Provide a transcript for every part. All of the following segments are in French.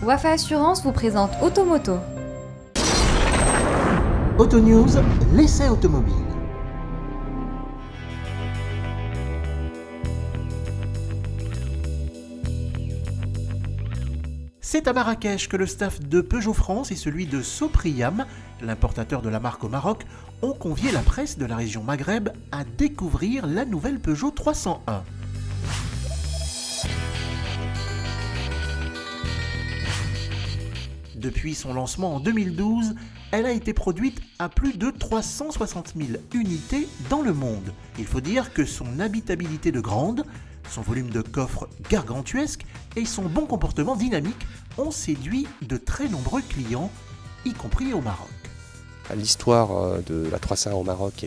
Wafa Assurance vous présente Automoto. Auto News, l'essai automobile. C'est à Marrakech que le staff de Peugeot France et celui de Sopriam, l'importateur de la marque au Maroc, ont convié la presse de la région Maghreb à découvrir la nouvelle Peugeot 301. Depuis son lancement en 2012, elle a été produite à plus de 360 000 unités dans le monde. Il faut dire que son habitabilité de grande, son volume de coffre gargantuesque et son bon comportement dynamique ont séduit de très nombreux clients, y compris au Maroc. L'histoire de la 301 au Maroc,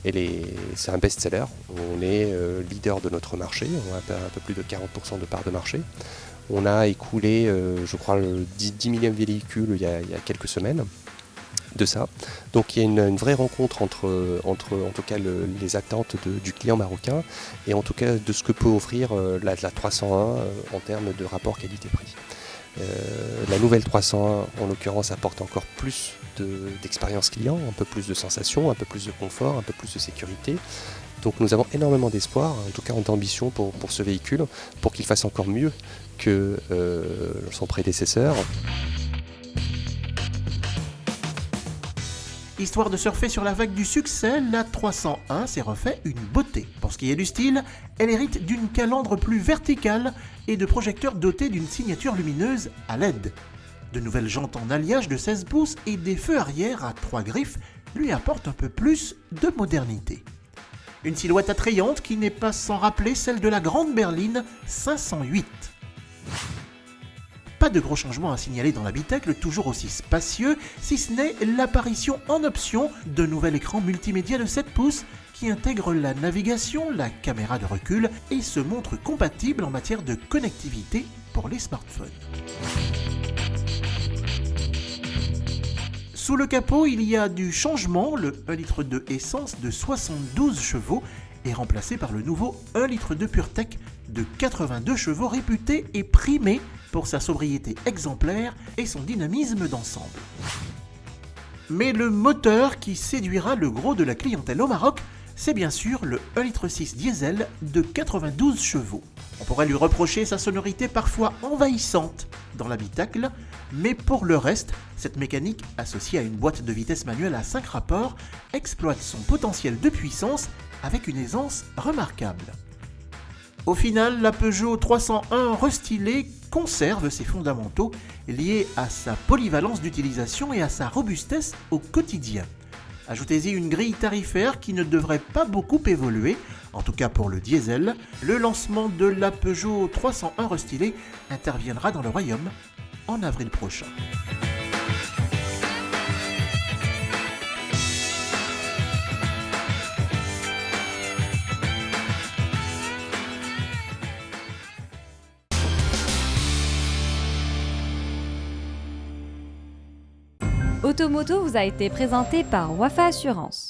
c'est un best-seller. On est leader de notre marché, on a un peu plus de 40% de part de marché. On a écoulé, je crois, le 10 millième véhicule il y a quelques semaines de ça. Donc il y a une vraie rencontre entre en tout cas les attentes du client marocain et en tout cas de ce que peut offrir la 301 en termes de rapport qualité-prix. La nouvelle 301 en l'occurrence apporte encore plus d'expérience client, un peu plus de sensations, un peu plus de confort, un peu plus de sécurité. Donc nous avons énormément d'espoir, en tout cas d'ambition pour ce véhicule, pour qu'il fasse encore mieux que son prédécesseur. Histoire de surfer sur la vague du succès, la 301 s'est refait une beauté. Pour ce qui est du style, elle hérite d'une calandre plus verticale et de projecteurs dotés d'une signature lumineuse à LED. De nouvelles jantes en alliage de 16 pouces et des feux arrière à 3 griffes lui apportent un peu plus de modernité. Une silhouette attrayante qui n'est pas sans rappeler celle de la grande berline 508. Pas de gros changements à signaler dans l'habitacle, toujours aussi spacieux, si ce n'est l'apparition en option de nouvel écran multimédia de 7 pouces qui intègre la navigation, la caméra de recul et se montre compatible en matière de connectivité pour les smartphones. Sous le capot, il y a du changement, le 1,2 litre essence de 72 chevaux est remplacé par le nouveau 1 litre PureTech de 82 chevaux réputé et primé pour sa sobriété exemplaire et son dynamisme d'ensemble. Mais le moteur qui séduira le gros de la clientèle au Maroc, c'est bien sûr le 1,6 litre diesel de 92 chevaux. On pourrait lui reprocher sa sonorité parfois envahissante dans l'habitacle, mais pour le reste, cette mécanique, associée à une boîte de vitesse manuelle à 5 rapports, exploite son potentiel de puissance avec une aisance remarquable. Au final, la Peugeot 301 restylée conserve ses fondamentaux liés à sa polyvalence d'utilisation et à sa robustesse au quotidien. Ajoutez-y une grille tarifaire qui ne devrait pas beaucoup évoluer, en tout cas pour le diesel. Le lancement de la Peugeot 301 restylée interviendra dans le Royaume en avril prochain. Automoto vous a été présenté par Wafa Assurance.